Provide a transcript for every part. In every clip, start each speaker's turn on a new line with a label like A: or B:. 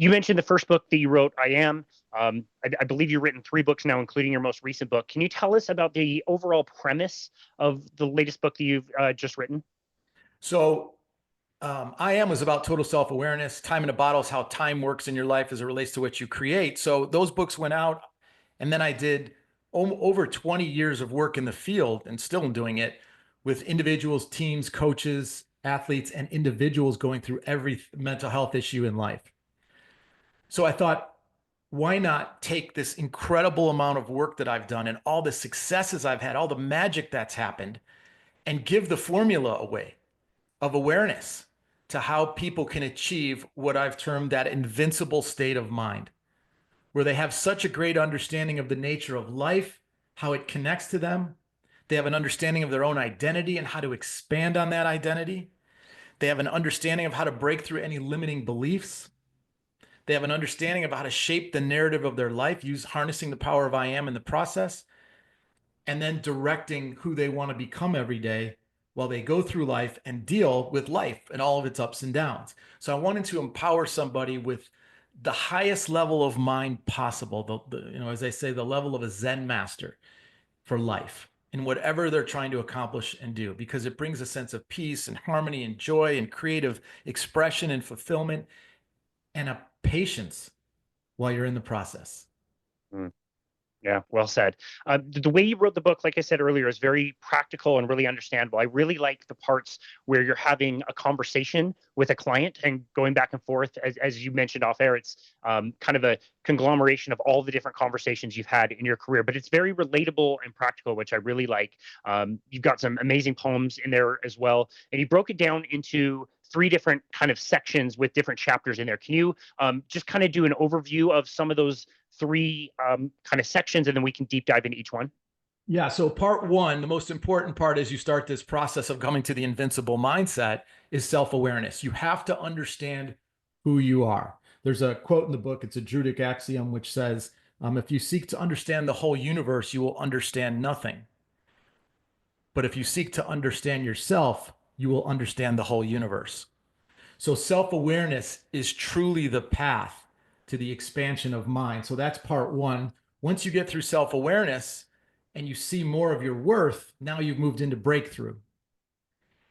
A: You mentioned the first book that you wrote, I Am. I believe you've written three books now, including your most recent book. Can you tell us about the overall premise of the latest book that you've just written?
B: So I Am was about total self-awareness. Time in a Bottle is how time works in your life as it relates to what you create. So those books went out, and then I did over 20 years of work in the field and still am doing it with individuals, teams, coaches, athletes, and individuals going through every mental health issue in life. So I thought, why not take this incredible amount of work that I've done and all the successes I've had, all the magic that's happened, and give the formula away of awareness to how people can achieve what I've termed that invincible state of mind, where they have such a great understanding of the nature of life, how it connects to them. They have an understanding of their own identity and how to expand on that identity. They have an understanding of how to break through any limiting beliefs. They have an understanding of how to shape the narrative of their life, use harnessing the power of I Am in the process, and then directing who they want to become every day while they go through life and deal with life and all of its ups and downs. So I wanted to empower somebody with the highest level of mind possible, as they say, the level of a Zen master for life in whatever they're trying to accomplish and do, because it brings a sense of peace and harmony and joy and creative expression and fulfillment and a patience while you're in the process.
A: Mm. Yeah, well said. The way you wrote the book, like I said earlier, is very practical and really understandable. I really like the parts where you're having a conversation with a client and going back and forth. As you mentioned off air, it's kind of a conglomeration of all the different conversations you've had in your career, but it's very relatable and practical, which I really like. You've got some amazing poems in there as well, and you broke it down into three different kind of sections with different chapters in there. Can you just kind of do an overview of some of those three kind of sections, and then we can deep dive into each one?
B: Yeah. So, part one, the most important part as you start this process of coming to the invincible mindset is self awareness. You have to understand who you are. There's a quote in the book, it's a Druidic axiom, which says, if you seek to understand the whole universe, you will understand nothing. But if you seek to understand yourself, you will understand the whole universe. So, self awareness is truly the path to the expansion of mind. So, that's part one. Once you get through self awareness and you see more of your worth, now you've moved into breakthrough.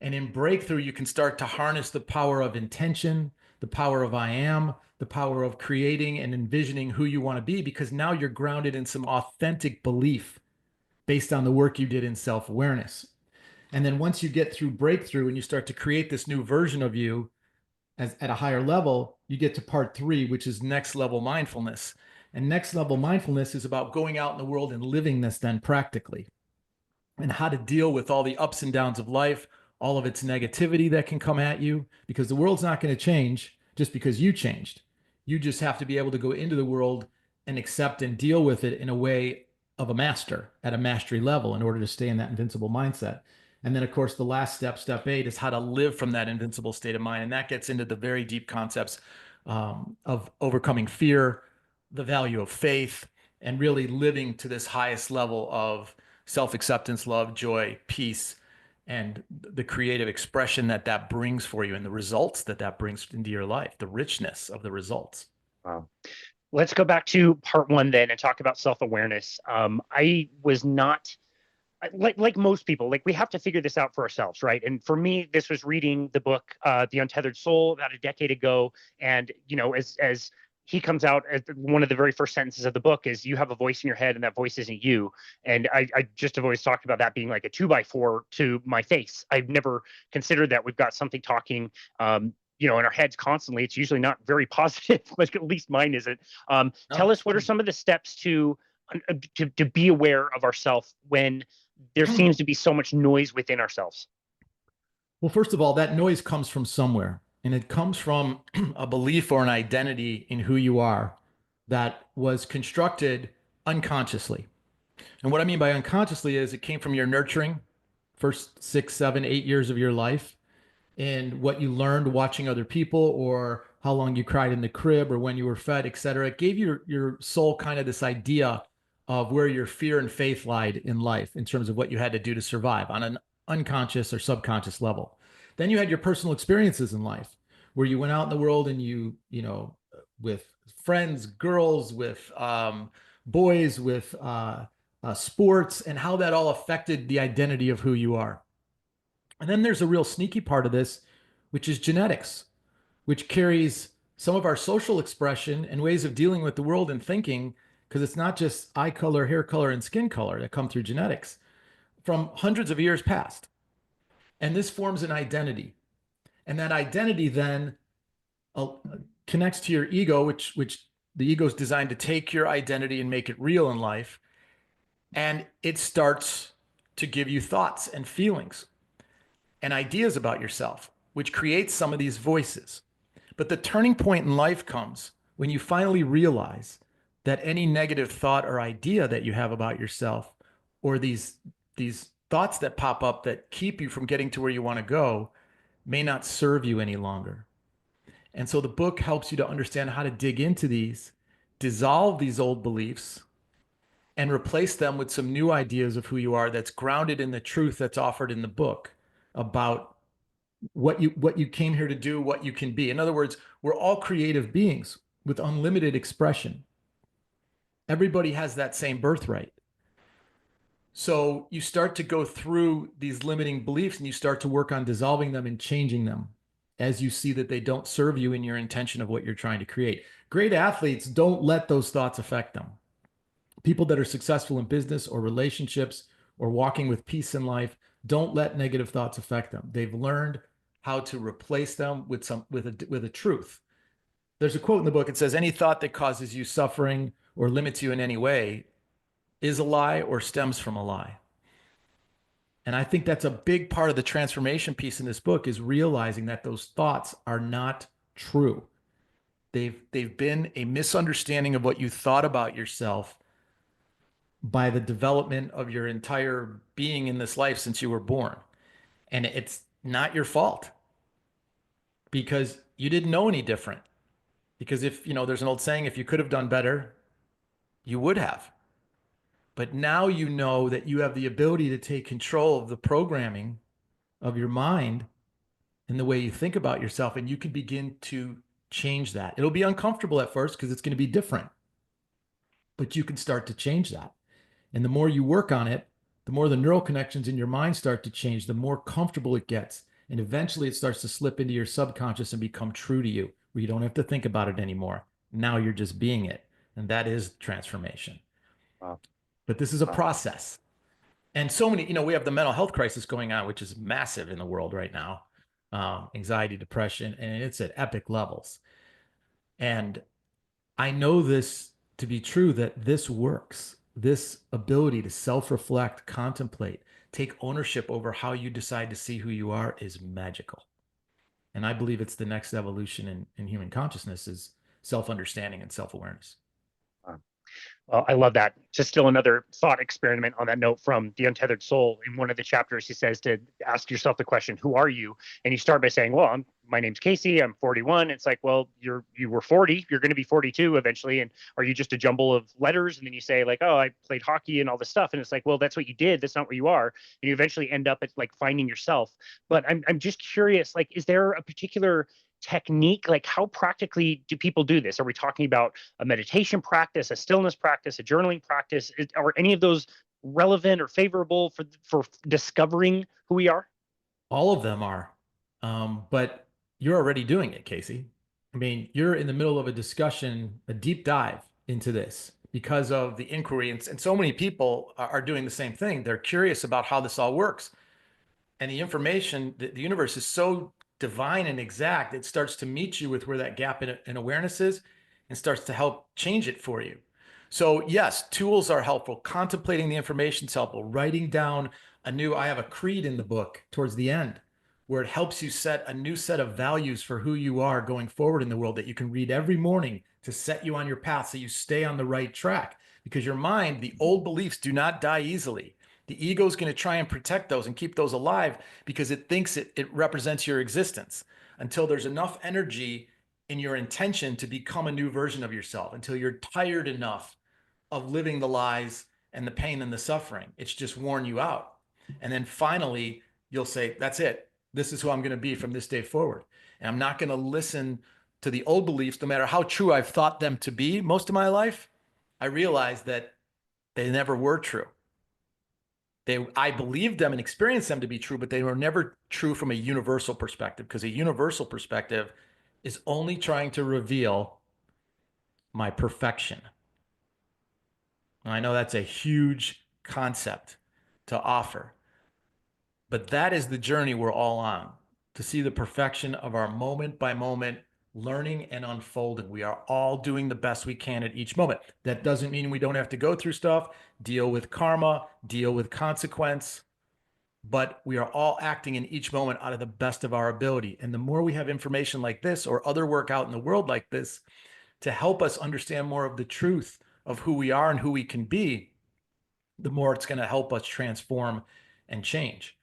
B: And in breakthrough, you can start to harness the power of intention, the power of I Am, the power of creating and envisioning who you want to be, because now you're grounded in some authentic belief based on the work you did in self awareness. And then once you get through breakthrough and you start to create this new version of you, at a higher level, you get to part three, which is next level mindfulness. And next level mindfulness is about going out in the world and living this then practically, and how to deal with all the ups and downs of life, all of its negativity that can come at you, because the world's not going to change just because you changed. You just have to be able to go into the world and accept and deal with it in a way of a master at a mastery level in order to stay in that invincible mindset. And then, of course, the last step, step eight, is how to live from that invincible state of mind. And that gets into the very deep concepts of overcoming fear, the value of faith, and really living to this highest level of self-acceptance, love, joy, peace, and the creative expression that that brings for you and the results that that brings into your life, the richness of the results.
A: Wow. Let's go back to part one then and talk about self-awareness. I was not like most people, like we have to figure this out for ourselves, right? And for me, this was reading the book The Untethered Soul about a decade ago. And as he comes out, as one of the very first sentences of the book is, you have a voice in your head and that voice isn't you. And I just have always talked about that being like a 2x4 to my face. I've never considered that we've got something talking in our heads constantly. It's usually not very positive, but at least mine isn't. Tell
B: No.
A: us, what are some of the steps to be aware of ourselves when there seems to be so much noise within ourselves?
B: Well, first of all, that noise comes from somewhere, and it comes from a belief or an identity in who you are that was constructed unconsciously. And what I mean by unconsciously is it came from your nurturing, first 6, 7, 8 years of your life, and what you learned watching other people, or how long you cried in the crib, or when you were fed, etc. It gave your soul kind of this idea of where your fear and faith lied in life in terms of what you had to do to survive on an unconscious or subconscious level. Then you had your personal experiences in life where you went out in the world and you friends, girls, with boys, with sports, and how that all affected the identity of who you are. And then there's a real sneaky part of this, which is genetics, which carries some of our social expression and ways of dealing with the world and thinking, because it's not just eye color, hair color, and skin color that come through genetics from hundreds of years past. And this forms an identity. And that identity then uh, connects to your ego, which the ego is designed to take your identity and make it real in life. And it starts to give you thoughts and feelings and ideas about yourself, which creates some of these voices. But the turning point in life comes when you finally realize that any negative thought or idea that you have about yourself, or these thoughts that pop up that keep you from getting to where you want to go, may not serve you any longer. And so the book helps you to understand how to dig into these, dissolve these old beliefs, and replace them with some new ideas of who you are that's grounded in the truth that's offered in the book about what you came here to do, what you can be. In other words, we're all creative beings with unlimited expression. Everybody has that same birthright. So you start to go through these limiting beliefs and you start to work on dissolving them and changing them as you see that they don't serve you in your intention of what you're trying to create. Great athletes don't let those thoughts affect them. People that are successful in business or relationships or walking with peace in life don't let negative thoughts affect them. They've learned how to replace them with a truth. There's a quote in the book. It says, any thought that causes you suffering or limits you in any way is a lie or stems from a lie. And I think that's a big part of the transformation piece in this book, is realizing that those thoughts are not true. They've been a misunderstanding of what you thought about yourself by the development of your entire being in this life since you were born. And it's not your fault, because you didn't know any different. Because if, there's an old saying, if you could have done better, you would have. But now you know that you have the ability to take control of the programming of your mind and the way you think about yourself, and you can begin to change that. It'll be uncomfortable at first because it's going to be different, but you can start to change that. And the more you work on it, the more the neural connections in your mind start to change, the more comfortable it gets. And eventually it starts to slip into your subconscious and become true to you, where you don't have to think about it anymore. Now you're just being it. And that is transformation.
A: Wow.
B: But this is a process. And so many, we have the mental health crisis going on, which is massive in the world right now. Anxiety, depression, and it's at epic levels. And I know this to be true, that this works. This ability to self-reflect, contemplate, take ownership over how you decide to see who you are is magical. And I believe it's the next evolution in human consciousness, is self-understanding and self-awareness.
A: Well, I love that. Just still another thought experiment on that note from The Untethered Soul. In one of the chapters, he says to ask yourself the question, who are you? And you start by saying, well, my name's Casey. I'm 41. It's like, well, you were 40. You're going to be 42 eventually. And are you just a jumble of letters? And then you say like, oh, I played hockey and all this stuff. And it's like, well, that's what you did. That's not what you are. And you eventually end up at like finding yourself. But I'm just curious, like, is there a particular technique? Like, how practically do people do this? Are we talking about a meditation practice, a stillness practice, a journaling practice? Are any of those relevant or favorable for discovering who we are?
B: All of them are. But you're already doing it, Casey. I mean, you're in the middle of a discussion, a deep dive into this because of the inquiry. And so many people are doing the same thing. They're curious about how this all works. And the information, the universe is so divine and exact, it starts to meet you with where that gap in awareness is and starts to help change it for you. So yes, tools are helpful. Contemplating the information is helpful. Writing down I have a creed in the book towards the end, where it helps you set a new set of values for who you are going forward in the world, that you can read every morning to set you on your path so you stay on the right track. Because your mind, the old beliefs do not die easily. The ego is going to try and protect those and keep those alive because it thinks it represents your existence, until there's enough energy in your intention to become a new version of yourself, until you're tired enough of living the lies and the pain and the suffering. It's just worn you out. And then finally, you'll say, that's it. This is who I'm going to be from this day forward. And I'm not going to listen to the old beliefs, no matter how true I've thought them to be most of my life, I realized that they never were true. I believed them and experienced them to be true, but they were never true from a universal perspective, because a universal perspective is only trying to reveal my perfection. And I know that's a huge concept to offer, but that is the journey we're all on, to see the perfection of our moment by moment learning and unfolding. We are all doing the best we can at each moment. That doesn't mean we don't have to go through stuff, deal with karma, deal with consequence, but we are all acting in each moment out of the best of our ability. And the more we have information like this or other work out in the world like this to help us understand more of the truth of who we are and who we can be, the more it's going to help us transform and change.